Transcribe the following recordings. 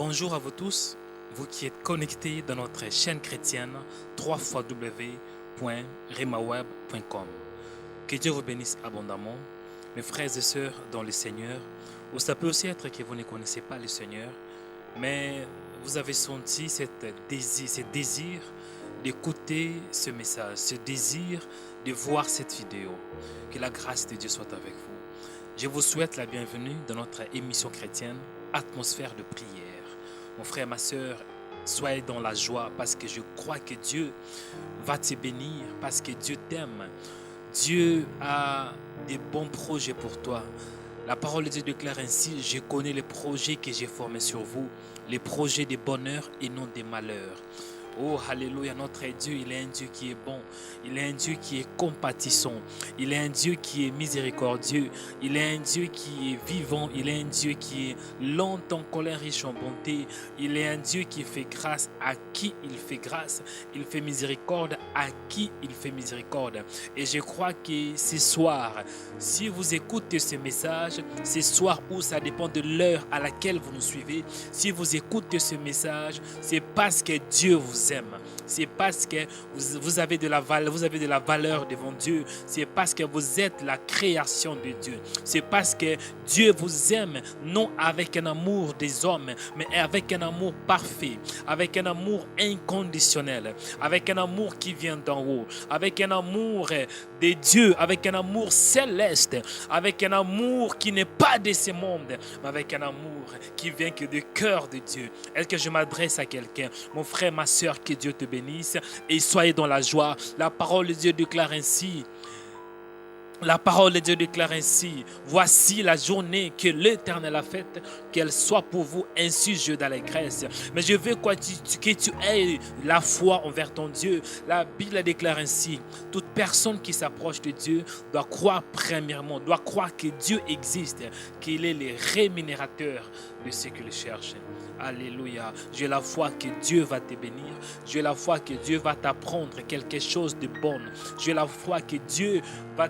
Bonjour à vous tous, vous qui êtes connectés dans notre chaîne chrétienne www.remaweb.com. Que Dieu vous bénisse abondamment, mes frères et sœurs dans le Seigneur, ou ça peut aussi être que vous ne connaissez pas le Seigneur, mais vous avez senti ce désir d'écouter ce message, ce désir de voir cette vidéo. Que la grâce de Dieu soit avec vous. Je vous souhaite la bienvenue dans notre émission chrétienne Atmosphère de prière. Mon frère, ma soeur, soyez dans la joie parce que je crois que Dieu va te bénir, parce que Dieu t'aime. Dieu a des bons projets pour toi. La parole de Dieu déclare ainsi: je connais les projets que j'ai formés sur vous, les projets de bonheur et non de malheur. Oh, alléluia, notre Dieu, il est un Dieu qui est bon. Il est un Dieu qui est compatissant. Il est un Dieu qui est miséricordieux. Il est un Dieu qui est vivant. Il est un Dieu qui est lent en colère, riche en bonté. Il est un Dieu qui fait grâce à qui il fait grâce. Il fait miséricorde à qui il fait miséricorde. Et je crois que ce soir, si vous écoutez ce message, ce soir où ça dépend de l'heure à laquelle vous nous suivez, si vous écoutez ce message, c'est parce que Dieu vous aime. C'est parce que vous avez de la valeur devant Dieu. C'est parce que vous êtes la création de Dieu. C'est parce que Dieu vous aime, non avec un amour des hommes, mais avec un amour parfait, avec un amour inconditionnel, avec un amour qui vient d'en haut, avec un amour de Dieu, avec un amour céleste, avec un amour qui n'est pas de ce monde, mais avec un amour qui vient que du cœur de Dieu. Est-ce que je m'adresse à quelqu'un? Mon frère, ma soeur, que Dieu te bénisse et soyez dans la joie. La parole de Dieu déclare ainsi. La parole de Dieu déclare ainsi: voici la journée que l'Éternel a faite, qu'elle soit pour vous un sujet d'allégresse. Mais je veux que tu aies la foi envers ton Dieu. La Bible déclare ainsi: toute personne qui s'approche de Dieu doit croire premièrement, doit croire que Dieu existe, qu'il est le rémunérateur de ceux qui le cherchent. Alléluia. J'ai la foi que Dieu va te bénir. J'ai la foi que Dieu va t'apprendre quelque chose de bon. J'ai la foi que Dieu va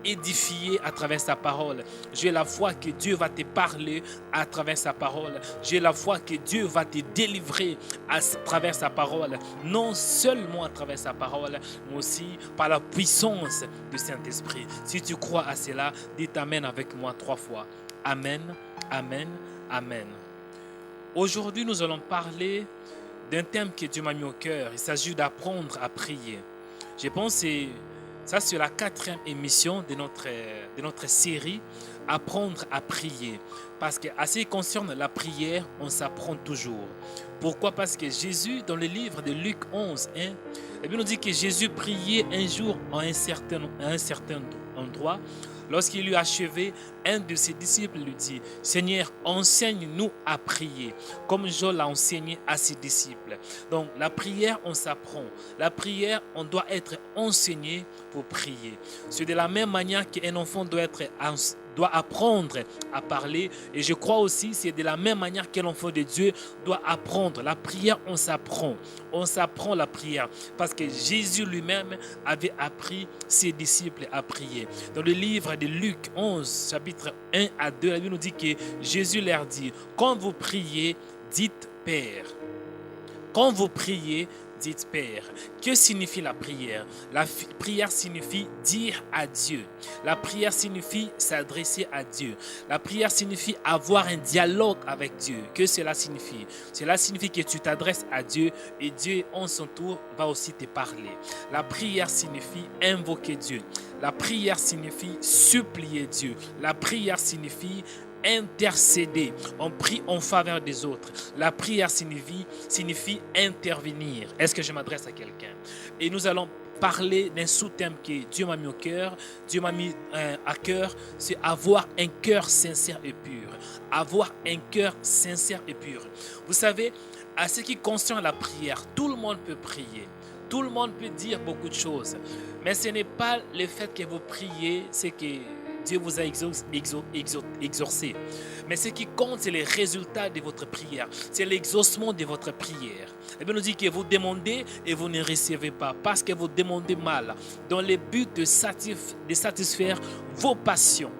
t'édifier à travers sa parole. J'ai la foi que Dieu va te parler à travers sa parole. J'ai la foi que Dieu va te délivrer à travers sa parole. Non seulement à travers sa parole, mais aussi par la puissance du Saint-Esprit. Si tu crois à cela, dis amen avec moi 3 fois. Amen, amen, amen. Aujourd'hui, nous allons parler d'un thème que Dieu m'a mis au cœur. Il s'agit d'apprendre à prier. Je pense que ça, c'est la 4e émission de notre série Apprendre à prier. Parce qu'à ce qui concerne la prière, on s'apprend toujours. Pourquoi? Parce que Jésus, dans le livre de Luc 11, nous dit que Jésus priait un jour à un certain endroit. Lorsqu'il eut achevé, un de ses disciples lui dit: Seigneur, enseigne-nous à prier, comme Jean l'a enseigné à ses disciples. Donc, la prière, on s'apprend. La prière, on doit être enseigné pour prier. C'est de la même manière qu'un enfant doit apprendre à parler. Et je crois aussi que c'est de la même manière qu'un enfant de Dieu doit apprendre. La prière, on s'apprend. On s'apprend la prière. Parce que Jésus lui-même avait appris ses disciples à prier. Dans le livre de Luc 11, chapitre 1 à 2, la Bible nous dit que Jésus leur dit: quand vous priez, dites Père. Quand vous priez, dites Père. Que signifie la prière? La prière signifie dire à Dieu. La prière signifie s'adresser à Dieu. La prière signifie avoir un dialogue avec Dieu. Que cela signifie? Cela signifie que tu t'adresses à Dieu et Dieu, en son tour, va aussi te parler. La prière signifie invoquer Dieu. La prière signifie supplier Dieu. La prière signifie intercéder, on prie en faveur des autres. La prière signifie intervenir. Est-ce que je m'adresse à quelqu'un? Et nous allons parler d'un sous-thème que Dieu m'a mis au cœur. Dieu m'a mis à cœur, c'est avoir un cœur sincère et pur. Avoir un cœur sincère et pur. Vous savez, à ce qui concerne la prière, tout le monde peut prier. Tout le monde peut dire beaucoup de choses. Mais ce n'est pas le fait que vous priez, c'est que Dieu vous a exaucé. Mais ce qui compte, c'est les résultats de votre prière. C'est l'exaucement de votre prière. Et bien, nous dit que vous demandez et vous ne recevez pas parce que vous demandez mal, dans le but de satisfaire vos passions.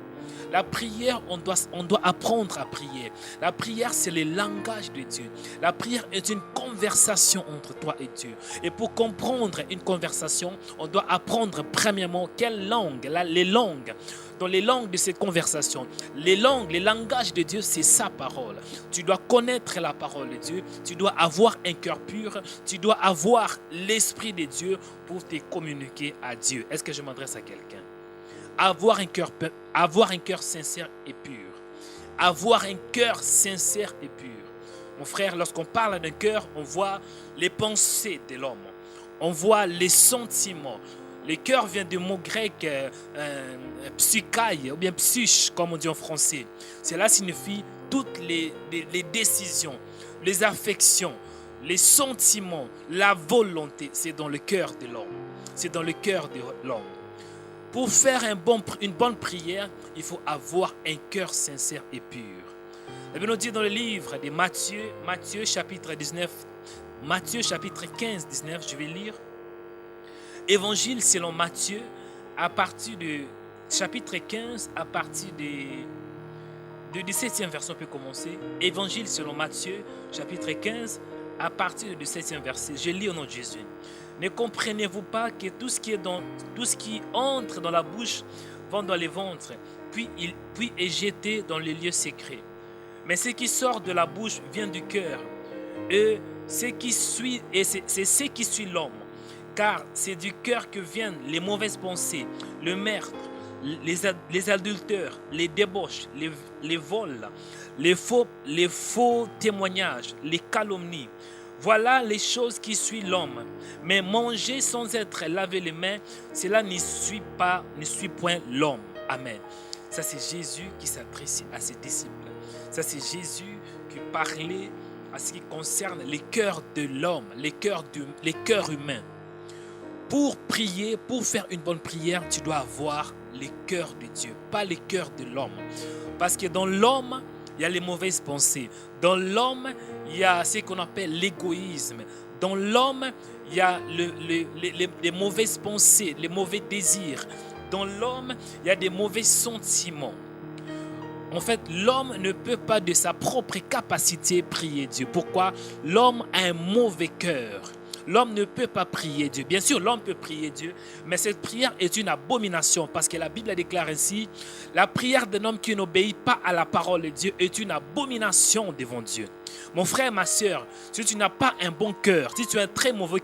La prière, on doit apprendre à prier. La prière, c'est le langage de Dieu. La prière est une conversation entre toi et Dieu. Et pour comprendre une conversation, on doit apprendre premièrement quelle langue, les langues. Dans les langues de cette conversation, les langages de Dieu, c'est sa parole. Tu dois connaître la parole de Dieu. Tu dois avoir un cœur pur. Tu dois avoir l'Esprit de Dieu pour te communiquer à Dieu. Est-ce que je m'adresse à quelqu'un? Avoir un cœur sincère et pur. Avoir un cœur sincère et pur. Mon frère, lorsqu'on parle d'un cœur, on voit les pensées de l'homme. On voit les sentiments. Le cœur vient du mot grec psychaï ou bien psyche, comme on dit en français. Cela signifie toutes les décisions, les affections, les sentiments, la volonté. C'est dans le cœur de l'homme. C'est dans le cœur de l'homme. Pour faire une bonne prière, il faut avoir un cœur sincère et pur. La Bible nous dit dans le livre de Matthieu chapitre 19, Matthieu chapitre 15, 19, je vais lire. Évangile selon Matthieu, à partir du chapitre 15, à partir du 17e verset, on peut commencer. Évangile selon Matthieu, chapitre 15, à partir du 17e verset. Je lis au nom de Jésus. Ne comprenez-vous pas que tout ce qui entre dans la bouche va dans les ventres, puis est jeté dans les lieux secrets. Mais ce qui sort de la bouche vient du cœur. Et c'est ce qui suit l'homme. Car c'est du cœur que viennent les mauvaises pensées, le meurtre, les adultères, les débauches, les vols, les faux témoignages, les calomnies. Voilà les choses qui suivent l'homme. Mais manger sans être lavé les mains, cela ne suit point l'homme. Amen. Ça, c'est Jésus qui s'adresse à ses disciples. Ça, c'est Jésus qui parlait à ce qui concerne les cœurs de l'homme, les cœurs humains. Pour prier, pour faire une bonne prière, tu dois avoir les cœurs de Dieu, pas les cœurs de l'homme. Parce que dans l'homme, il y a les mauvaises pensées. Dans l'homme, il y a ce qu'on appelle l'égoïsme. Dans l'homme, il y a les mauvaises pensées, les mauvais désirs. Dans l'homme, il y a des mauvais sentiments. En fait, l'homme ne peut pas de sa propre capacité prier Dieu. Pourquoi? L'homme a un mauvais cœur. L'homme ne peut pas prier Dieu. Bien sûr, l'homme peut prier Dieu, mais cette prière est une abomination parce que la Bible déclare ainsi, la prière d'un homme qui n'obéit pas à la parole de Dieu est une abomination devant Dieu. Mon frère, ma soeur, si tu n'as pas un bon cœur, si tu as un très mauvais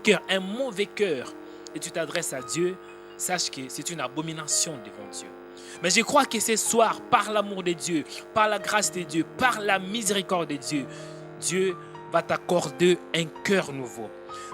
cœur, et tu t'adresses à Dieu, sache que c'est une abomination devant Dieu. Mais je crois que ce soir, par l'amour de Dieu, par la grâce de Dieu, par la miséricorde de Dieu, Dieu va t'accorder un cœur nouveau.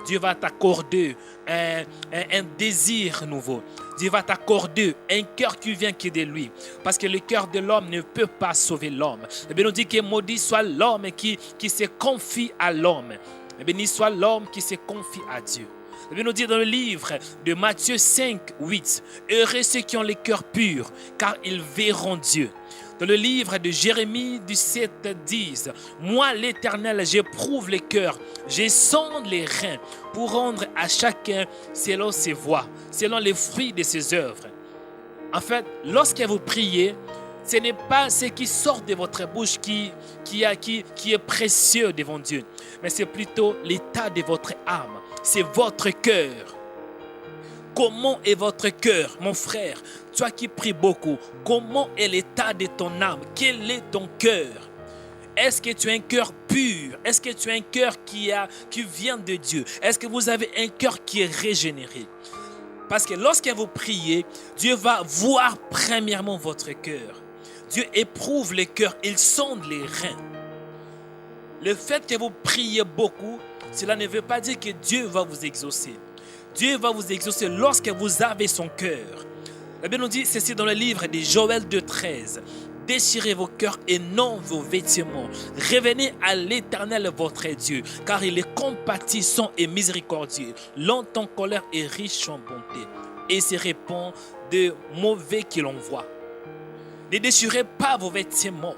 Dieu va t'accorder un désir nouveau. Dieu va t'accorder un cœur qui vient de lui. Parce que le cœur de l'homme ne peut pas sauver l'homme. Et bien, on dit que maudit soit l'homme qui se confie à l'homme. Et béni soit l'homme qui se confie à Dieu. Et bien, on dit dans le livre de Matthieu 5, 8, heureux ceux qui ont le cœur pur, car ils verront Dieu. Dans le livre de Jérémie 17, 10, moi l'Éternel, j'éprouve les cœurs, je sonde les reins pour rendre à chacun selon ses voies, selon les fruits de ses œuvres. En fait, lorsque vous priez, ce n'est pas ce qui sort de votre bouche qui est précieux devant Dieu, mais c'est plutôt l'état de votre âme, c'est votre cœur. Comment est votre cœur, mon frère? Toi qui pries beaucoup, comment est l'état de ton âme? Quel est ton cœur? Est-ce que tu as un cœur pur? Est-ce que tu as un cœur qui vient de Dieu? Est-ce que vous avez un cœur qui est régénéré? Parce que lorsque vous priez, Dieu va voir premièrement votre cœur. Dieu éprouve les cœurs, il sonde les reins. Le fait que vous priez beaucoup, cela ne veut pas dire que Dieu va vous exaucer. Dieu va vous exaucer lorsque vous avez son cœur. La Bible nous dit ceci dans le livre de Joël 2,13. Déchirez vos cœurs et non vos vêtements. Revenez à l'Éternel votre Dieu, car il est compatissant et miséricordieux, lent en colère et riche en bonté, et se répand de mauvais qu'il envoie. Ne déchirez pas vos vêtements.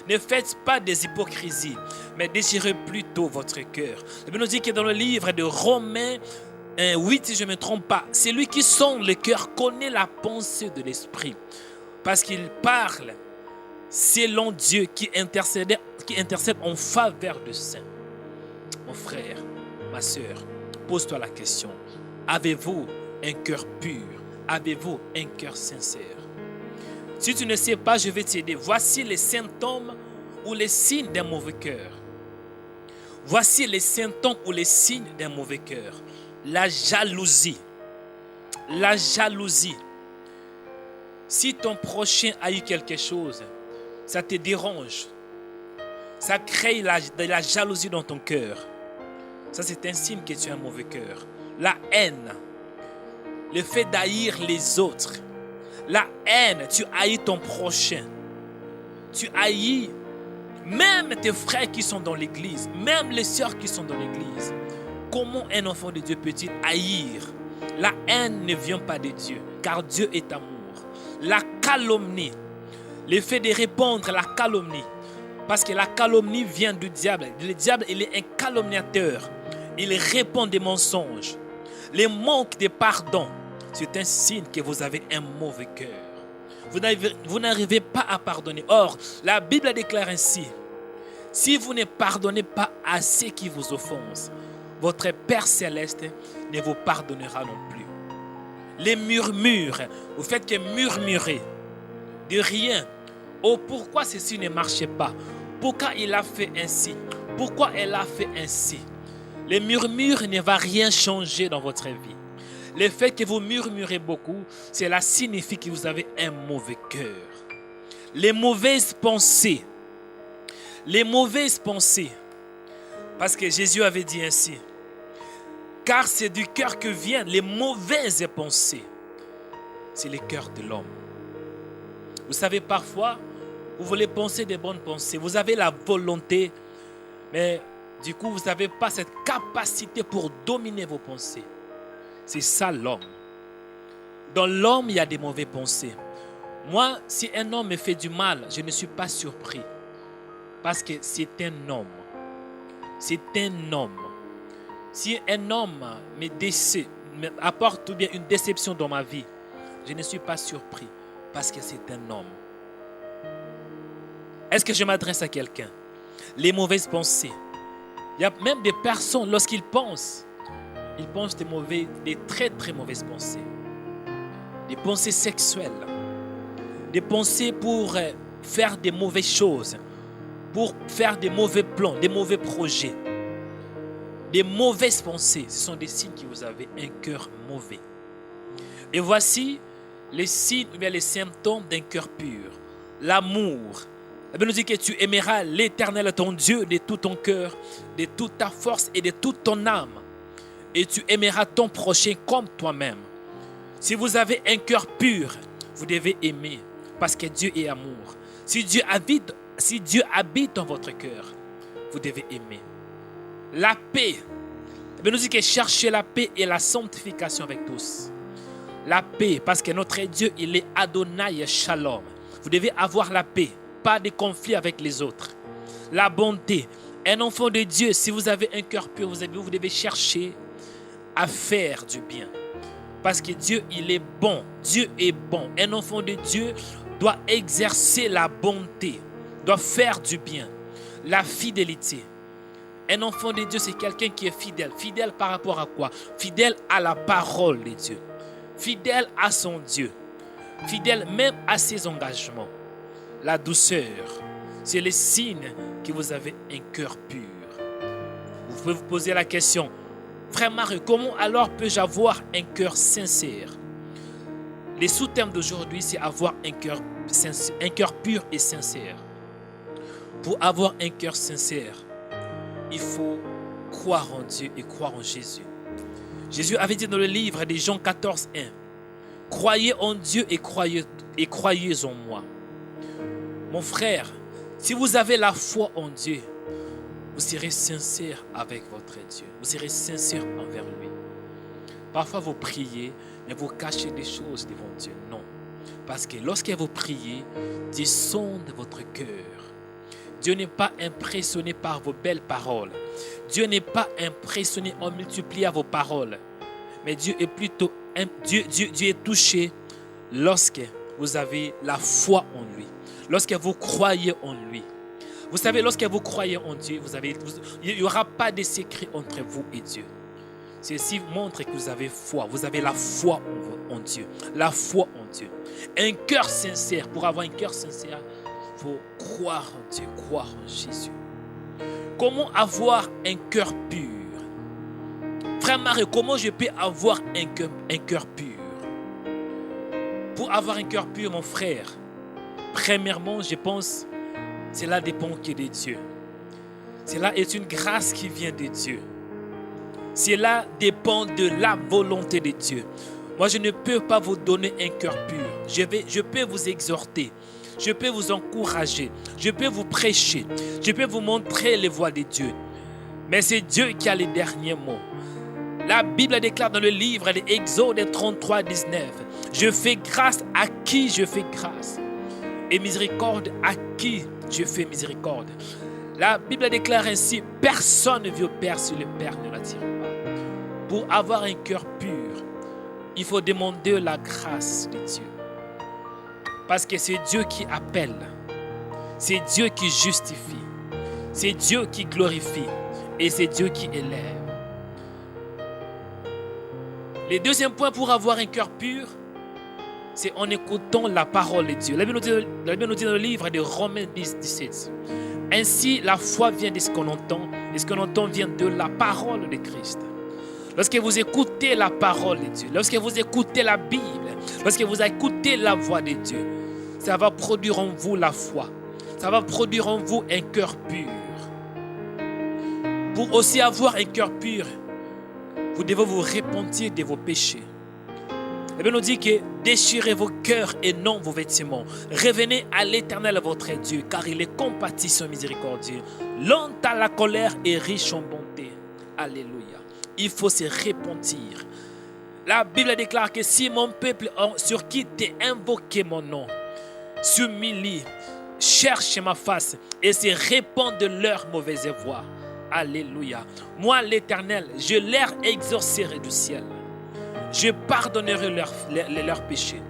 Ne faites pas des hypocrisies, mais déchirez plutôt votre cœur. La Bible nous dit que dans le livre de Romains 8, si je ne me trompe pas, c'est lui qui sonde le cœur, connaît la pensée de l'esprit. Parce qu'il parle selon Dieu qui intercède en faveur de saints. Mon frère, ma soeur, pose-toi la question. Avez-vous un cœur pur? Avez-vous un cœur sincère? Si tu ne sais pas, je vais t'aider. Voici les symptômes ou les signes d'un mauvais cœur. Voici les symptômes ou les signes d'un mauvais cœur. La jalousie. La jalousie. Si ton prochain a eu quelque chose, ça te dérange. Ça crée de la jalousie dans ton cœur. Ça, c'est un signe que tu as un mauvais cœur. La haine. Le fait d'haïr les autres. La haine, tu haïs ton prochain. Tu haïs même tes frères qui sont dans l'église, même les sœurs qui sont dans l'église. Comment un enfant de Dieu peut-il haïr? La haine ne vient pas de Dieu, car Dieu est amour. La calomnie, le fait de répandre la calomnie, parce que la calomnie vient du diable. Le diable, il est un calomniateur. Il répand des mensonges. Le manque de pardon, c'est un signe que vous avez un mauvais cœur. Vous n'arrivez pas à pardonner. Or, la Bible déclare ainsi: si vous ne pardonnez pas à ceux qui vous offensent, votre Père Céleste ne vous pardonnera non plus. Les murmures, vous faites que murmurer de rien. Oh, pourquoi ceci ne marchait pas? Pourquoi il a fait ainsi? Pourquoi elle a fait ainsi? Les murmures ne vont rien changer dans votre vie. Le fait que vous murmurez beaucoup, cela signifie que vous avez un mauvais cœur. Les mauvaises pensées. Les mauvaises pensées. Parce que Jésus avait dit ainsi: car c'est du cœur que viennent les mauvaises pensées. C'est le cœur de l'homme. Vous savez, parfois, vous voulez penser des bonnes pensées. Vous avez la volonté, mais du coup, vous n'avez pas cette capacité pour dominer vos pensées. C'est ça l'homme. Dans l'homme, il y a des mauvaises pensées. Moi, si un homme me fait du mal, je ne suis pas surpris. Parce que c'est un homme. C'est un homme. Si un homme m'apporte ou bien une déception dans ma vie, je ne suis pas surpris. Parce que c'est un homme. Est-ce que je m'adresse à quelqu'un? Les mauvaises pensées. Il y a même des personnes, lorsqu'ils pensent, ils pensent des très très mauvaises pensées. Des pensées sexuelles. Des pensées pour faire des mauvaises choses. Pour faire des mauvais plans, des mauvais projets. Des mauvaises pensées. Ce sont des signes que vous avez un cœur mauvais. Et voici les signes ou bien les symptômes d'un cœur pur. L'amour. La Bible nous dit que tu aimeras l'Éternel ton Dieu de tout ton cœur, de toute ta force et de toute ton âme. Et tu aimeras ton prochain comme toi-même. Si vous avez un cœur pur, vous devez aimer parce que Dieu est amour. Si Dieu habite dans votre cœur, vous devez aimer. La paix. La Bible nous dit que cherchez la paix et la sanctification avec tous. La paix, parce que notre Dieu, il est Adonai Shalom. Vous devez avoir la paix, pas de conflit avec les autres. La bonté. Un enfant de Dieu, si vous avez un cœur pur, vous devez chercher à faire du bien. Parce que Dieu, il est bon. Dieu est bon. Un enfant de Dieu doit exercer la bonté, doit faire du bien. La fidélité. Un enfant de Dieu, c'est quelqu'un qui est fidèle. Fidèle par rapport à quoi? Fidèle à la parole de Dieu. Fidèle à son Dieu. Fidèle même à ses engagements. La douceur, c'est le signe que vous avez un cœur pur. Vous pouvez vous poser la question: frère Marie, comment alors peux-je avoir un cœur sincère? Les sous-thèmes d'aujourd'hui, c'est avoir un cœur pur et sincère. Pour avoir un cœur sincère, il faut croire en Dieu et croire en Jésus. Jésus avait dit dans le livre de Jean 14, 1, croyez en Dieu et croyez en moi. Mon frère, si vous avez la foi en Dieu, vous serez sincère avec votre Dieu. Vous serez sincère envers lui. Parfois vous priez, mais vous cachez des choses devant Dieu. Non. Parce que lorsque vous priez, Dieu sonde votre cœur. Dieu n'est pas impressionné par vos belles paroles. Dieu n'est pas impressionné en multipliant vos paroles. Mais Dieu est plutôt Dieu est touché lorsque vous avez la foi en lui. lorsque vous croyez en lui. Vous savez, lorsque vous croyez en Dieu, il n'y aura pas de secret entre vous et Dieu. Ceci montre que vous avez foi. Vous avez la foi en Dieu. La foi en Dieu. Un cœur sincère. Pour avoir un cœur sincère, il faut croire en Dieu, croire en Jésus. Comment avoir un cœur pur? Frère Marie, comment je peux avoir un cœur pur? Pour avoir un cœur pur, mon frère, premièrement, je pense, cela dépend que de Dieu. Cela est une grâce qui vient de Dieu. Cela dépend de la volonté de Dieu. Moi, je ne peux pas vous donner un cœur pur. Je peux vous exhorter. Je peux vous encourager. Je peux vous prêcher. Je peux vous montrer les voies de Dieu. Mais c'est Dieu qui a les derniers mots. La Bible déclare dans le livre de Exode 33, 19. Je fais grâce à qui je fais grâce. Et miséricorde à qui je fais miséricorde. La Bible déclare ainsi, personne ne vit au Père si le Père ne l'attire pas. Pour avoir un cœur pur, il faut demander la grâce de Dieu. Parce que c'est Dieu qui appelle. C'est Dieu qui justifie. C'est Dieu qui glorifie. Et c'est Dieu qui élève. Le deuxième point pour avoir un cœur pur, c'est en écoutant la parole de Dieu. La Bible nous dit dans le livre de Romains 10, 17. Ainsi, la foi vient de ce qu'on entend, et ce qu'on entend vient de la parole de Christ. Lorsque vous écoutez la parole de Dieu, lorsque vous écoutez la Bible, lorsque vous écoutez la voix de Dieu, ça va produire en vous la foi. Ça va produire en vous un cœur pur. Pour aussi avoir un cœur pur, vous devez vous repentir de vos péchés. La Bible nous dit que déchirez vos cœurs et non vos vêtements. Revenez à l'Éternel votre Dieu, car il est compatissant et miséricordieux, lent à la colère et riche en bonté. Alléluia. Il faut se repentir. La Bible déclare que si mon peuple sur qui t'es invoqué mon nom s'humilie, cherche ma face et se répand de leurs mauvaises voies. Alléluia. Moi, l'Éternel, je leur exaucerai du ciel. Je pardonnerai leurs péchés.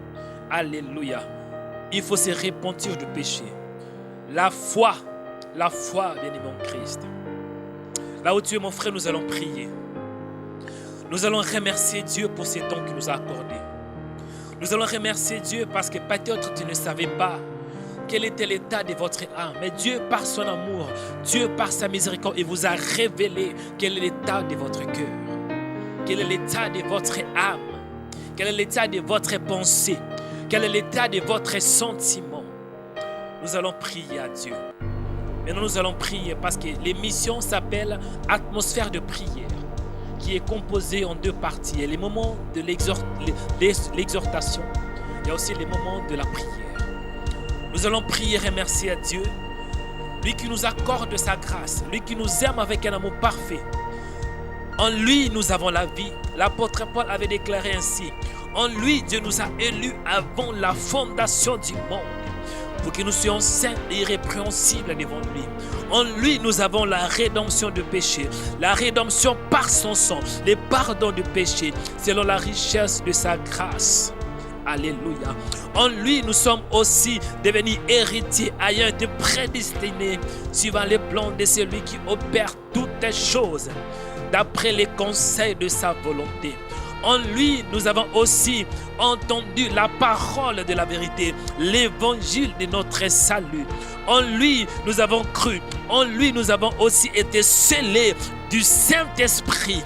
Alléluia. Il faut se repentir du péché. La foi, bien-aimé en Christ. Là où tu es, mon frère, nous allons prier. Nous allons remercier Dieu pour ce temps qu'il nous a accordé. Nous allons remercier Dieu parce que peut-être tu ne savais pas quel était l'état de votre âme. Mais Dieu, par son amour, Dieu, par sa miséricorde, il vous a révélé quel est l'état de votre cœur. Quel est l'état de votre âme? Quel est l'état de votre pensée? Quel est l'état de votre sentiment? Nous allons prier à Dieu. Maintenant, nous allons prier parce que l'émission s'appelle Atmosphère de prière, qui est composée en deux parties. Il y a les moments de l'exhortation. Il y a aussi les moments de la prière. Nous allons prier et remercier à Dieu, lui qui nous accorde sa grâce, lui qui nous aime avec un amour parfait. En lui, nous avons la vie. L'apôtre Paul avait déclaré ainsi. En lui, Dieu nous a élus avant la fondation du monde, pour que nous soyons saints et irrépréhensibles devant lui. En lui, nous avons la rédemption du péché, la rédemption par son sang, le pardon du péché, selon la richesse de sa grâce. Alléluia. En lui, nous sommes aussi devenus héritiers, ayant été prédestinés, suivant les plans de celui qui opère toutes les choses, d'après les conseils de sa volonté. En lui, nous avons aussi entendu la parole de la vérité, l'évangile de notre salut. En lui, nous avons cru. En lui, nous avons aussi été scellés du Saint-Esprit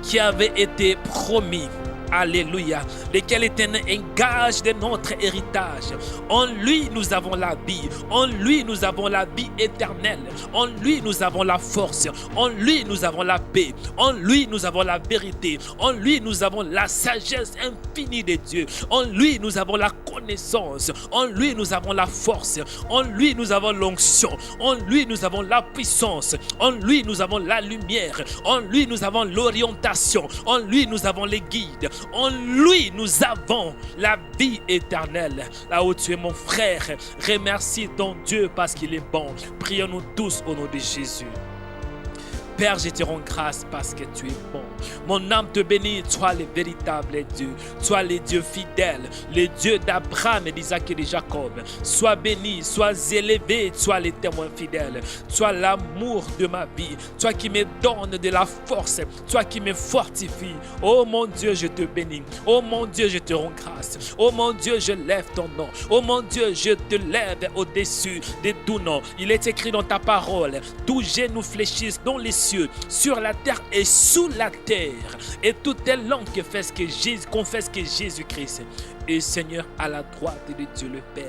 qui avait été promis. Alléluia. Lequel est un gage de notre héritage. En lui, nous avons la vie. En lui, nous avons la vie éternelle. En lui, nous avons la force. En lui, nous avons la paix. En lui, nous avons la vérité. En lui, nous avons la sagesse infinie de Dieu. En lui, nous avons la connaissance. En lui, nous avons la force. En lui, nous avons l'onction. En lui, nous avons la puissance. En lui, nous avons la lumière. En lui, nous avons l'orientation. En lui, nous avons les guides. En lui, nous avons la vie éternelle. Là où tu es, mon frère, remercie ton Dieu parce qu'il est bon. Prions-nous tous au nom de Jésus. Père, je te rends grâce parce que tu es bon. Mon âme te bénit, toi le véritable Dieu. Toi le Dieu fidèle, le Dieu d'Abraham, d'Isaac et de Jacob. Sois béni, sois élevé, toi le témoin fidèle. Toi l'amour de ma vie. Toi qui me donne de la force. Toi qui me fortifie. Oh mon Dieu, je te bénis. Oh mon Dieu, je te rends grâce. Oh mon Dieu, je lève ton nom. Oh mon Dieu, je te lève au-dessus de tout nom. Il est écrit dans ta parole, tous genoux fléchissent dans les cieux, sur la terre et sous la terre. Et toute langue confesse que Jésus-Christ est Seigneur à la droite de Dieu le Père.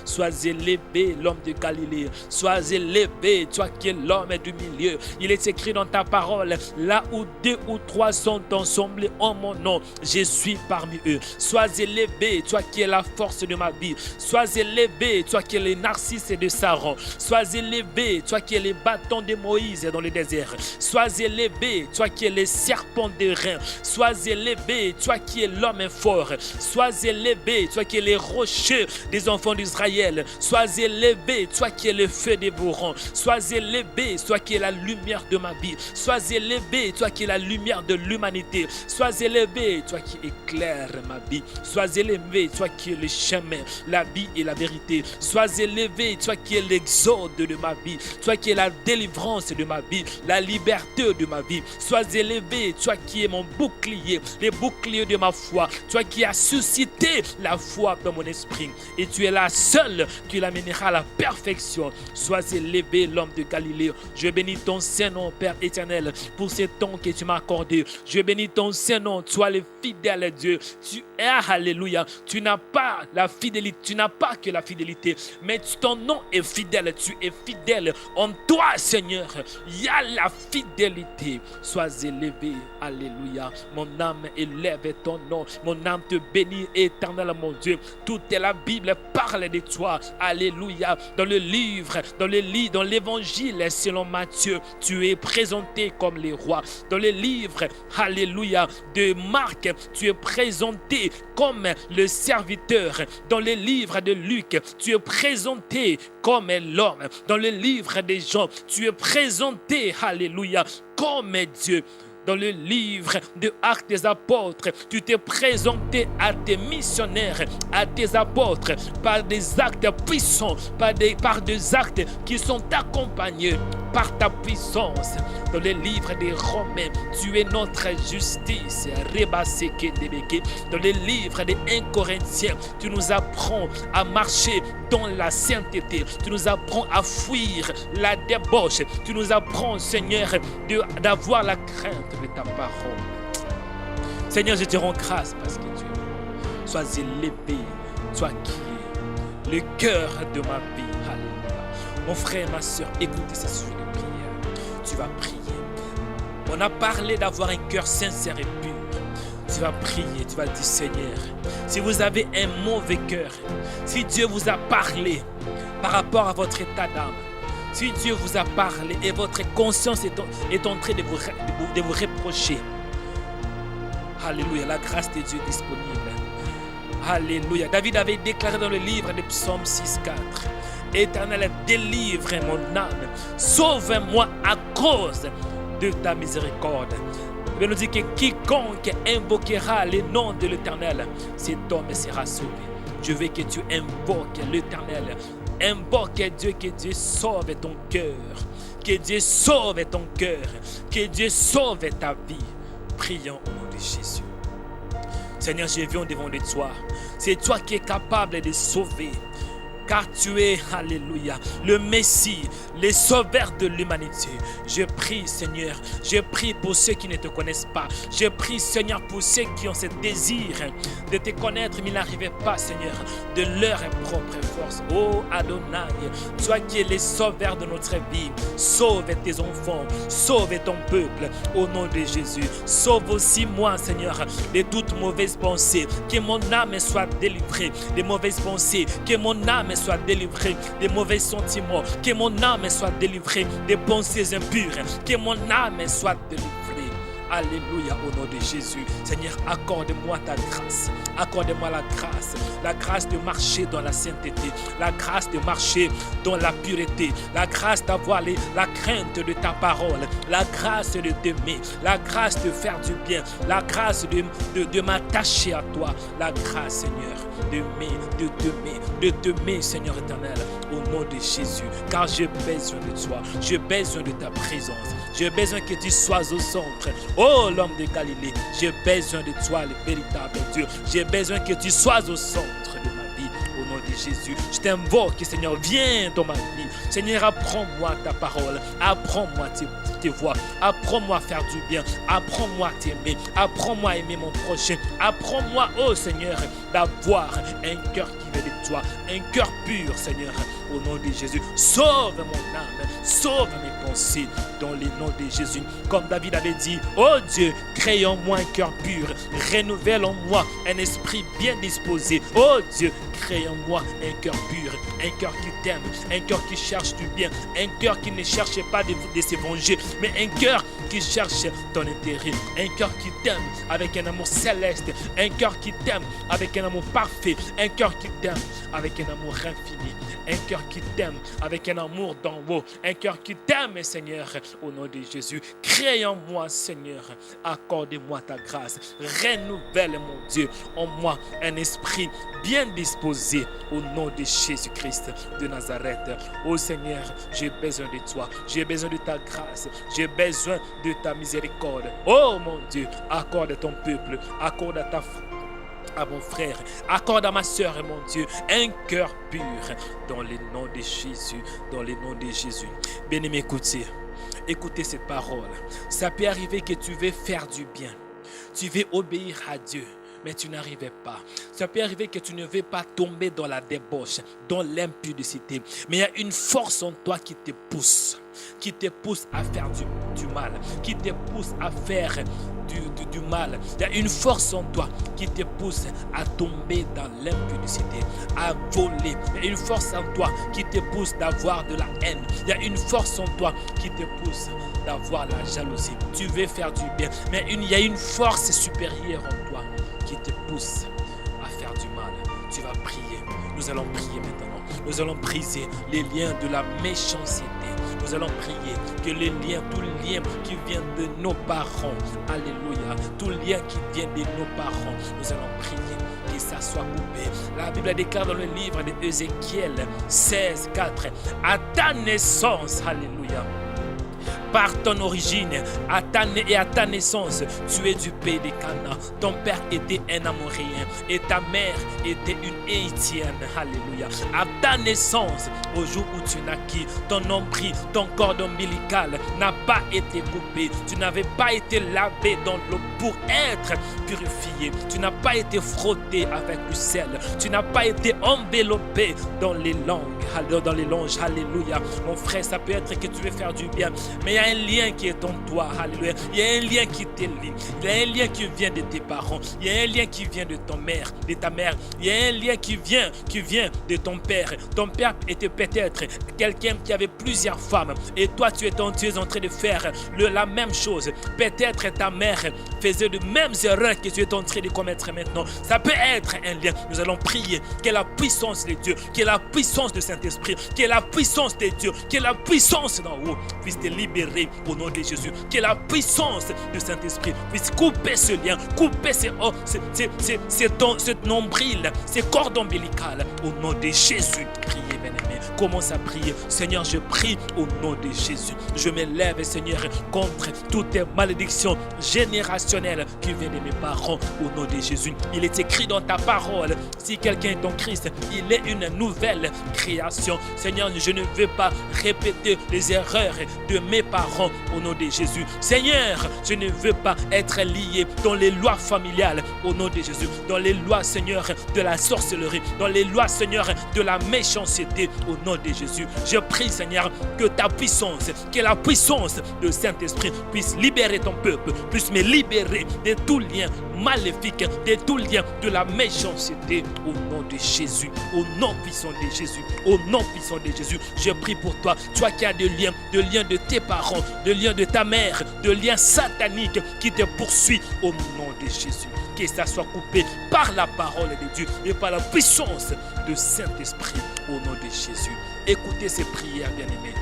Sois élevé, l'homme de Galilée. Sois élevé, toi qui es l'homme du milieu. Il est écrit dans ta parole, là où 2 ou 3 sont ensemble en mon nom, je suis parmi eux. Sois élevé, toi qui es la force de ma vie. Sois élevé, toi qui es le narcisse de Saron. Sois élevé, toi qui es le bâton de Moïse dans le désert. Sois élevé, toi qui es le serpent de rein. Sois élevé, toi qui es l'homme fort. Sois élevé, toi qui es le rocher des enfants d'Israël. Sois élevé, toi qui es le feu dévorant. Sois élevé, toi qui es la lumière de ma vie. Sois élevé, toi qui es la lumière de l'humanité. Sois élevé, toi qui éclaires ma vie. Sois élevé, toi qui es le chemin, la vie et la vérité. Sois élevé, toi qui es l'exode de ma vie. Toi qui es la délivrance de ma vie, la liberté de ma vie. Sois élevé, toi qui es mon bouclier, le bouclier de ma foi. Toi qui as suscité la foi dans mon esprit. Et tu es la seule qui l'amènera à la perfection. Sois élevé, l'homme de Galilée. Je bénis ton Saint-Nom, Père éternel, pour ce temps que tu m'as accordé. Je bénis ton Saint-Nom, toi le fidèle Dieu. Tu es, alléluia. Tu n'as pas la fidélité, tu n'as pas que la fidélité, mais ton nom est fidèle. Tu es fidèle. En toi, Seigneur, il y a la fidélité. Sois élevé, alléluia. Mon âme élève ton nom. Mon âme te bénit, éternel mon Dieu. Toute la Bible parle de toi, alléluia. Dans le livre, dans l'évangile selon Matthieu, tu es présenté comme le roi. Dans le livre, alléluia, de Marc, tu es présenté comme le serviteur. Dans le livre de Luc, tu es présenté comme l'homme. Dans le livre de Jean, tu es présenté, alléluia, comme Dieu. Dans le livre de Actes des Apôtres, tu t'es présenté à tes missionnaires, à tes apôtres, par des actes puissants, par des actes qui sont accompagnés par ta puissance. Dans le livre des Romains, tu es notre justice. Dans le livre des 1 Corinthiens, tu nous apprends à marcher dans la sainteté. Tu nous apprends à fuir la débauche. Tu nous apprends, Seigneur, d'avoir la crainte de ta parole. Seigneur, je te rends grâce parce que tu sois élevé, toi qui es le cœur de ma vie. Alléluia. Mon frère, ma soeur, écoutez ce sujet de prière. Tu vas prier. On a parlé d'avoir un cœur sincère et pur. Tu vas prier, tu vas dire, Seigneur, si vous avez un mauvais cœur, si Dieu vous a parlé par rapport à votre état d'âme, si Dieu vous a parlé et votre conscience est en train de vous reprocher, alléluia, la grâce de Dieu est disponible. Alléluia. David avait déclaré dans le livre de Psaume 6,4, Éternel, délivre mon âme, sauve-moi à cause de ta miséricorde. Il nous dit que quiconque invoquera le nom de l'Éternel, cet homme sera sauvé. Je veux que tu invoques l'Éternel. Invoque Dieu, que Dieu sauve ton cœur. Que Dieu sauve ton cœur. Que Dieu sauve ta vie. Prions au nom de Jésus. Seigneur, je viens devant de toi. C'est toi qui es capable de sauver. Car tu es, alléluia, le Messie, le sauveur de l'humanité. Je prie, Seigneur, je prie pour ceux qui ne te connaissent pas. Je prie, Seigneur, pour ceux qui ont ce désir de te connaître, mais n'arrivaient pas, Seigneur, de leur propre force. Oh Adonai, toi qui es le sauveur de notre vie, sauve tes enfants, sauve ton peuple, au nom de Jésus. Sauve aussi moi, Seigneur, de toute mauvaise pensée. Que mon âme soit délivrée des mauvaises pensées. Que mon âme soit délivrée des mauvais sentiments. Que mon âme soit délivrée des pensées impures. Que mon âme soit délivrée. Alléluia, au nom de Jésus. Seigneur, accorde-moi ta grâce. Accorde-moi la grâce de marcher dans la sainteté, la grâce de marcher dans la pureté, la grâce d'avoir la crainte de ta parole, la grâce de t'aimer, la grâce de faire du bien, la grâce de m'attacher à toi, la grâce, Seigneur, de t'aimer, Seigneur éternel, au nom de Jésus, car j'ai besoin de toi, j'ai besoin de ta présence, j'ai besoin que tu sois au centre. Oh, l'homme de Galilée, j'ai besoin de toi, le véritable Dieu, j'ai besoin que tu sois au centre de ma vie, au nom de Jésus. Je t'invoque, Seigneur, viens dans ma vie. Seigneur, apprends-moi ta parole, apprends-moi tes voies, apprends-moi à faire du bien, apprends-moi à t'aimer, apprends-moi à aimer mon prochain, apprends-moi, oh Seigneur, d'avoir un cœur qui vient de toi, un cœur pur, Seigneur, au nom de Jésus. Sauve mon âme, sauve mes pensées, dans le nom de Jésus. Comme David avait dit, oh Dieu, crée en moi un cœur pur, renouvelle en moi un esprit bien disposé. Oh Dieu, crée en moi un cœur pur, un cœur qui t'aime, un cœur qui cherche du bien, un cœur qui ne cherche pas de se venger, mais un cœur qui cherche ton intérêt, un cœur qui t'aime avec un amour céleste, un cœur qui t'aime avec un amour parfait, un cœur qui t'aime avec un amour infini, un cœur qui t'aime avec un amour d'en haut, un cœur qui t'aime, Seigneur, au nom de Jésus. Crée en moi, Seigneur, accorde-moi ta grâce, renouvelle, mon Dieu, en moi un esprit bien disposé, au nom de Jésus-Christ de Nazareth. Oh Seigneur, j'ai besoin de toi, j'ai besoin de ta grâce, j'ai besoin de ta miséricorde. Oh mon Dieu, accorde à ton peuple, accorde à mon frère, accorde à ma soeur, mon Dieu, un cœur pur, dans le nom de Jésus, dans le nom de Jésus. Bien-aimé, écoutez cette parole. Ça peut arriver que tu veux faire du bien, tu veux obéir à Dieu, mais tu n'arrivais pas. Ça peut arriver que tu ne veux pas tomber dans la débauche, dans l'impudicité, mais il y a une force en toi qui te pousse à faire du mal, qui te pousse à faire du mal. Il y a une force en toi qui te pousse à tomber dans l'impudicité, à voler. Il y a une force en toi qui te pousse d'avoir de la haine. Il y a une force en toi qui te pousse d'avoir la jalousie. Tu veux faire du bien, mais il y a une force supérieure en toi qui te pousse à faire du mal. Tu vas prier. Nous allons prier maintenant. Nous allons briser les liens de la méchanceté. Nous allons prier que les liens, tout lien qui vient de nos parents, alléluia, tout lien qui vient de nos parents, nous allons prier que ça soit coupé. La Bible déclare dans le livre de Ézéchiel 16, 4, à ta naissance, alléluia, par ton origine, à ta naissance, tu es du pays de Canaan. Ton père était un Amoréen et ta mère était une Hétienne. Alléluia. À ta naissance, au jour où tu naquis, ton nombril, ton cordon ombilical n'a pas été coupé. Tu n'avais pas été lavé dans l'eau pour être purifié. Tu n'as pas été frotté avec du sel. Tu n'as pas été enveloppé dans les langues. Dans les langes. Alléluia. Mon frère, ça peut être que tu veux faire du bien, mais il y a un lien qui est en toi. Alléluia. Il y a un lien qui te lie. Il y a un lien qui vient de tes parents. Il y a un lien qui vient de ta mère. Il y a un lien qui vient de ton père. Ton père était peut-être quelqu'un qui avait plusieurs femmes. Et toi, tu es en train de faire la même chose. Peut-être ta mère faisait de mêmes erreurs que tu es en train de commettre maintenant. Ça peut être un lien. Nous allons prier que la puissance de Dieu, que la puissance de Saint-Esprit, que la puissance de Dieu, que la puissance d'en haut puisse te libérer au nom de Jésus. Que la puissance de Saint-Esprit puisse couper ce lien, couper ce nombril, ces cordes ombilicales au nom de Jésus. Priez, bien-aimé. Commence à prier. Seigneur, je prie au nom de Jésus. Je m'élève, Seigneur, contre toutes les malédictions générationnelles qui viennent de mes parents au nom de Jésus. Il est écrit dans ta parole, si quelqu'un est en Christ, il est une nouvelle création. Seigneur, je ne veux pas répéter les erreurs de mes parents au nom de Jésus. Seigneur, je ne veux pas être lié dans les lois familiales au nom de Jésus, dans les lois, Seigneur, de la sorcellerie, dans les lois, Seigneur, de la méchanceté au nom de Jésus. Je prie, Seigneur, que ta puissance, que la puissance de Saint-Esprit puisse libérer ton peuple, puisse me libérer de tout lien maléfique, de tout lien de la méchanceté au nom de Jésus, au nom puissant de Jésus, au nom puissant de Jésus. Je prie pour toi, toi qui as des liens de tes parents parents, de liens de ta mère, de liens sataniques qui te poursuivent au nom de Jésus. Que ça soit coupé par la parole de Dieu et par la puissance du Saint-Esprit au nom de Jésus. Écoutez ces prières, bien-aimés.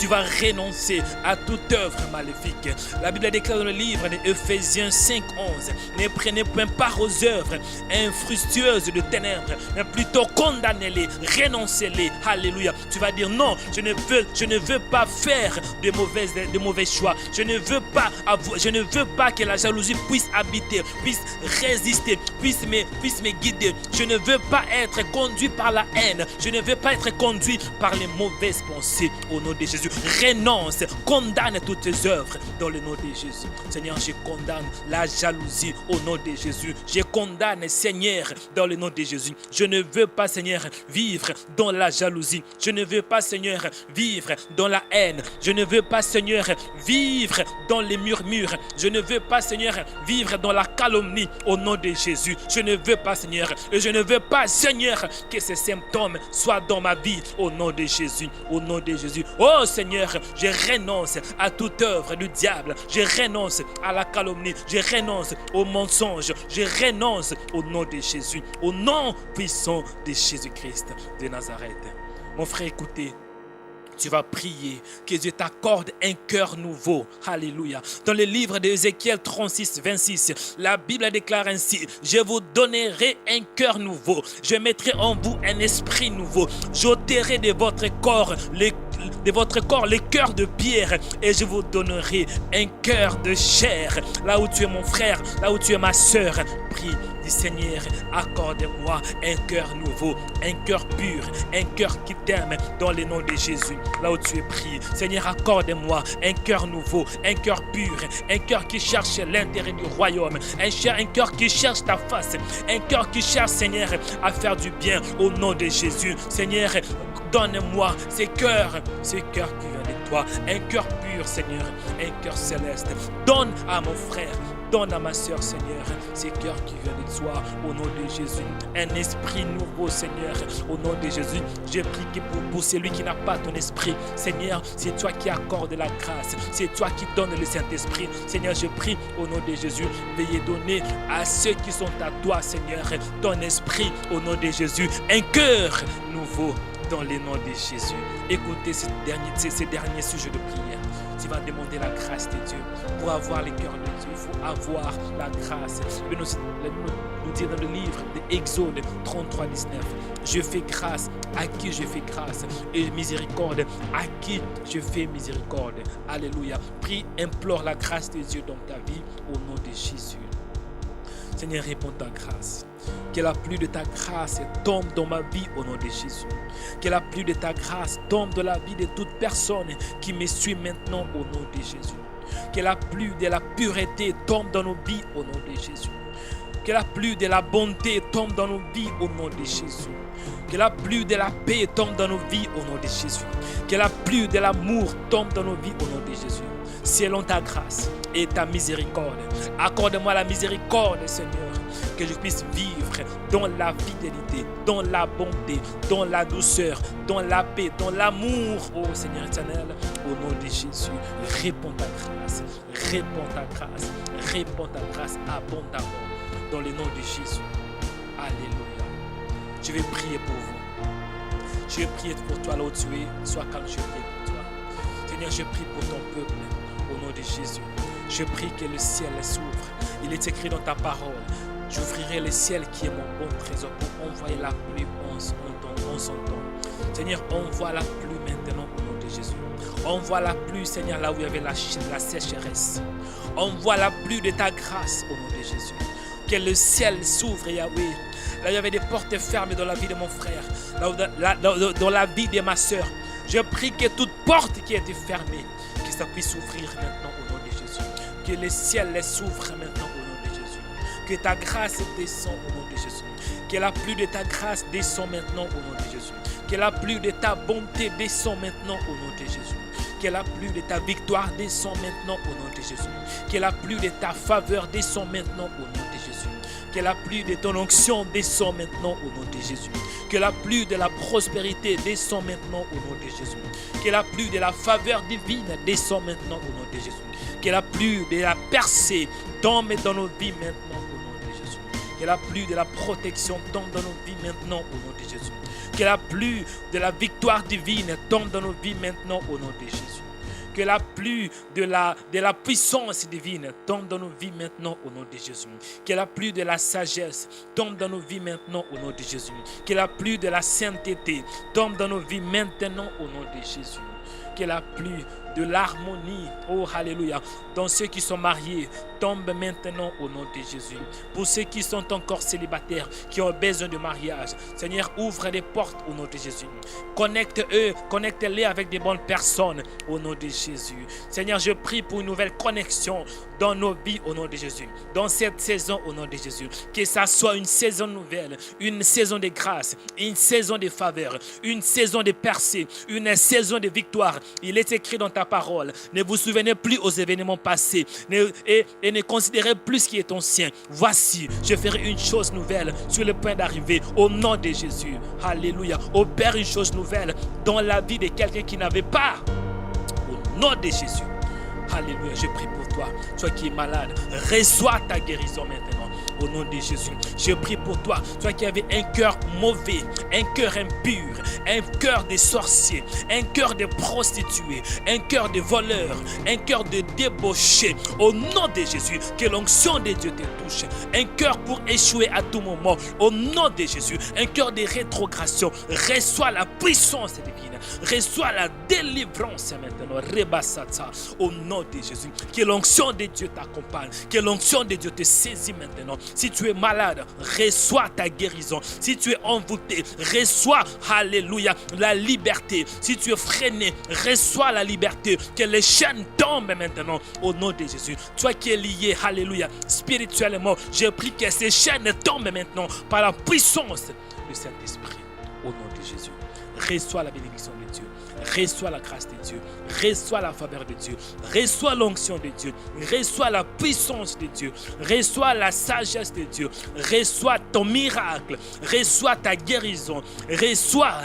Tu vas renoncer à toute œuvre maléfique. La Bible déclare dans le livre d'Éphésiens 5:11, ne prenez point part aux œuvres infructueuses de ténèbres, mais plutôt condamnez-les, renoncez-les. Alléluia. Tu vas dire non, je ne veux pas faire de mauvais choix. Je ne veux pas que la jalousie puisse habiter, puisse résister, puisse me guider. Je ne veux pas être conduit par la haine. Je ne veux pas être conduit par les mauvaises pensées au nom de Jésus. Renonce, condamne toutes tes œuvres dans le nom de Jésus. Seigneur, je condamne la jalousie au nom de Jésus. Je condamne, Seigneur, dans le nom de Jésus. Je ne veux pas, Seigneur, vivre dans la jalousie. Je ne veux pas, Seigneur, vivre dans la haine. Je ne veux pas, Seigneur, vivre dans les murmures. Je ne veux pas, Seigneur, vivre dans la calomnie au nom de Jésus. Je ne veux pas, Seigneur, et je ne veux pas, Seigneur, que ces symptômes soient dans ma vie au nom de Jésus. Au nom de Jésus. Oh Seigneur, je renonce à toute œuvre du diable. Je renonce à la calomnie. Je renonce au mensonge. Je renonce au nom de Jésus. Au nom puissant de Jésus-Christ de Nazareth. Mon frère, écoutez. Tu vas prier que Dieu t'accorde un cœur nouveau. Alléluia. Dans le livre d'Ézéchiel 36:26, la Bible déclare ainsi: je vous donnerai un cœur nouveau. Je mettrai en vous un esprit nouveau. J'ôterai de votre corps les cœurs de pierre et je vous donnerai un cœur de chair. Là où tu es mon frère, là où tu es ma soeur, prie. Dis Seigneur, accorde-moi un cœur nouveau, un cœur pur, un cœur qui t'aime dans le nom de Jésus. Là où tu es pris, Seigneur, accorde-moi un cœur nouveau, un cœur pur, un cœur qui cherche l'intérêt du royaume, un cœur qui cherche ta face, un cœur qui cherche, Seigneur, à faire du bien au nom de Jésus. Seigneur, donne-moi ce cœur qui vient de toi, un cœur pur, Seigneur, un cœur céleste. Donne à mon frère, donne à ma soeur, Seigneur, ce cœur qui vient de toi, au nom de Jésus. Un esprit nouveau, Seigneur, au nom de Jésus. Je prie que pour celui qui n'a pas ton esprit, Seigneur, c'est toi qui accordes la grâce, c'est toi qui donnes le Saint-Esprit. Seigneur, je prie au nom de Jésus, veuillez donner à ceux qui sont à toi, Seigneur, ton esprit, au nom de Jésus, un cœur nouveau dans le nom de Jésus. Écoutez ces derniers sujets de prière. Tu vas demander la grâce de Dieu. Pour avoir le cœur de Dieu, il faut avoir la grâce. Il nous dit dans le livre d'Exode 33:19, je fais grâce à qui je fais grâce et miséricorde à qui je fais miséricorde. Alléluia. Prie, implore la grâce de Dieu dans ta vie au nom de Jésus. Seigneur, réponds ta grâce. Que la pluie de ta grâce tombe dans ma vie au nom de Jésus. Que la pluie de ta grâce tombe dans la vie de toute personne qui me suit maintenant au nom de Jésus. Que la pluie de la pureté tombe dans nos vies au nom de Jésus. Que la pluie de la bonté tombe dans nos vies au nom de Jésus. Que la pluie de la paix tombe dans nos vies au nom de Jésus. Que la pluie de l'amour tombe dans nos vies au nom de Jésus. Selon ta grâce et ta miséricorde. Accorde-moi la miséricorde, Seigneur, que je puisse vivre dans la fidélité, dans la bonté, dans la douceur, dans la paix, dans l'amour, oh Seigneur éternel, au nom de Jésus. Réponds ta grâce, réponds ta grâce, réponds ta grâce abondamment dans le nom de Jésus. Alléluia. Je vais prier pour vous. Je vais prier pour toi là où tu es, sois calme, je prie pour toi. Seigneur, je prie pour ton peuple au nom de Jésus. Je prie que le ciel s'ouvre. Il est écrit dans ta parole: j'ouvrirai le ciel qui est mon bon trésor pour envoyer la pluie en son temps. Seigneur, envoie la pluie maintenant au nom de Jésus. Envoie la pluie, Seigneur, là où il y avait la sécheresse. Envoie la pluie de ta grâce au nom de Jésus. Que le ciel s'ouvre, Yahweh. Là où il y avait des portes fermées dans la vie de mon frère, dans la vie de ma soeur. Je prie que toute porte qui a été fermée, que ça puisse s'ouvrir maintenant au nom de Jésus. Que le ciel s'ouvre maintenant au nom de Jésus. Que ta grâce descende au nom de Jésus. Que la pluie de ta grâce descend maintenant au nom de Jésus. Que la pluie de ta bonté descend maintenant au nom de Jésus. Que la pluie de ta victoire descend maintenant au nom de Jésus. Que la pluie de ta faveur descend maintenant au nom de Jésus. Que la pluie de ton onction descend maintenant au nom de Jésus. Que la pluie de la prospérité descend maintenant au nom de Jésus. Que la pluie de la faveur divine descend maintenant au nom de Jésus. Que la pluie de la percée tombe dans nos vies maintenant au nom de Jésus. Que la pluie de la protection tombe dans nos vies maintenant au nom de Jésus. Que la pluie de la victoire divine tombe dans nos vies maintenant au nom de Jésus. Que la pluie de la puissance divine tombe dans nos vies maintenant au nom de Jésus. Que la pluie de la sagesse tombe dans nos vies maintenant au nom de Jésus. Que la pluie de la sainteté tombe dans nos vies maintenant au nom de Jésus. Que la pluie de l'harmonie, oh alléluia, dans ceux qui sont mariés, tombe maintenant au nom de Jésus. Pour ceux qui sont encore célibataires, qui ont besoin de mariage, Seigneur, ouvre les portes au nom de Jésus. Connecte-les avec des bonnes personnes au nom de Jésus. Seigneur, je prie pour une nouvelle connexion dans nos vies au nom de Jésus. Dans cette saison au nom de Jésus. Que ça soit une saison nouvelle, une saison de grâce, une saison de faveur, une saison de percée, une saison de victoire. Il est écrit dans ta parole. Ne vous souvenez plus aux événements passés et ne considérez plus ce qui est ancien. Voici, je ferai une chose nouvelle sur le point d'arriver au nom de Jésus. Alléluia. Opère une chose nouvelle dans la vie de quelqu'un qui n'avait pas. Au nom de Jésus. Alléluia. Je prie pour toi. Toi qui es malade, reçois ta guérison maintenant. Au nom de Jésus, je prie pour toi, toi qui avais un cœur mauvais, un cœur impur, un cœur de sorcier, un cœur de prostituée, un cœur de voleur, un cœur de débauché. Au nom de Jésus, que l'onction de Dieu te touche. Un cœur pour échouer à tout moment. Au nom de Jésus, un cœur de rétrogradation. Reçois la puissance divine. Reçois la délivrance maintenant. Rebassata. Au nom de Jésus, que l'onction de Dieu t'accompagne. Que l'onction de Dieu te saisit maintenant. Si tu es malade, reçois ta guérison. Si tu es envoûté, reçois, alléluia, la liberté. Si tu es freiné, reçois la liberté. Que les chaînes tombent maintenant au nom de Jésus. Toi qui es lié, alléluia, spirituellement, je prie que ces chaînes tombent maintenant par la puissance du Saint-Esprit. Au nom de Jésus. Reçois la bénédiction de Dieu. Reçois la grâce de Dieu. Reçois la faveur de Dieu. Reçois l'onction de Dieu. Reçois la puissance de Dieu. Reçois la sagesse de Dieu. Reçois ton miracle. Reçois ta guérison. Reçois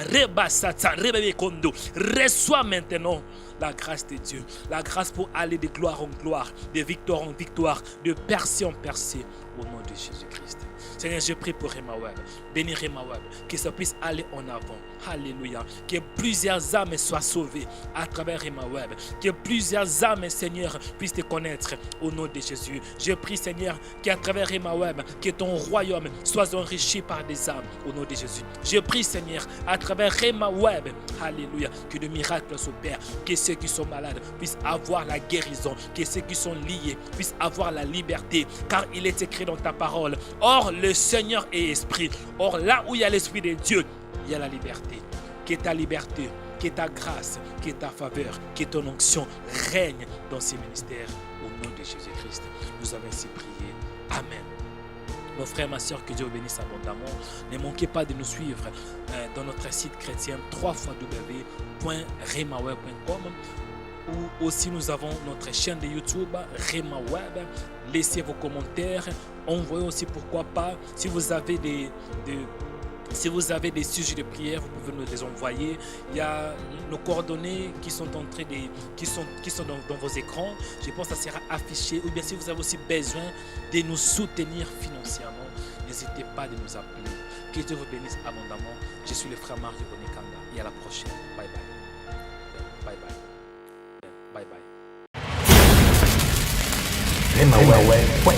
Reçois maintenant la grâce de Dieu. La grâce pour aller de gloire en gloire, de victoire en victoire, de percée en percée. Au nom de Jésus-Christ. Seigneur, je prie pour Rhema Web. Bénis Rhema Web. Que ça puisse aller en avant. Alléluia. Que plusieurs âmes soient sauvées à travers Rhema Web. Que plusieurs âmes, Seigneur, puissent te connaître au nom de Jésus. Je prie, Seigneur, qu'à travers Rhema Web, que ton royaume soit enrichi par des âmes au nom de Jésus. Je prie, Seigneur, à travers Rhema Web, alléluia, que de miracles s'opèrent. Que ceux qui sont malades puissent avoir la guérison. Que ceux qui sont liés puissent avoir la liberté. Car il est écrit dans ta parole. Or, le Seigneur est esprit. Or, là où il y a l'esprit de Dieu, il y a la liberté. Que ta liberté, que ta grâce, que ta faveur, que ton onction règne dans ces ministères. Au nom de Jésus-Christ, nous avons ainsi prié. Amen. Mon frère, ma soeur, que Dieu vous bénisse abondamment. Ne manquez pas de nous suivre dans notre site chrétien www.rhemaweb.com, ou aussi nous avons notre chaîne de YouTube Rhema Web. Laissez vos commentaires, envoyez aussi, pourquoi pas, si vous avez des sujets de prière, vous pouvez nous les envoyer. Il y a nos coordonnées qui sont dans vos écrans. Je pense que ça sera affiché. Ou bien si vous avez aussi besoin de nous soutenir financièrement, n'hésitez pas de nous appeler. Que Dieu vous bénisse abondamment. Je suis le frère Marc de Bonekanda et à la prochaine. Bye bye. Bye bye. Bye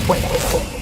bye.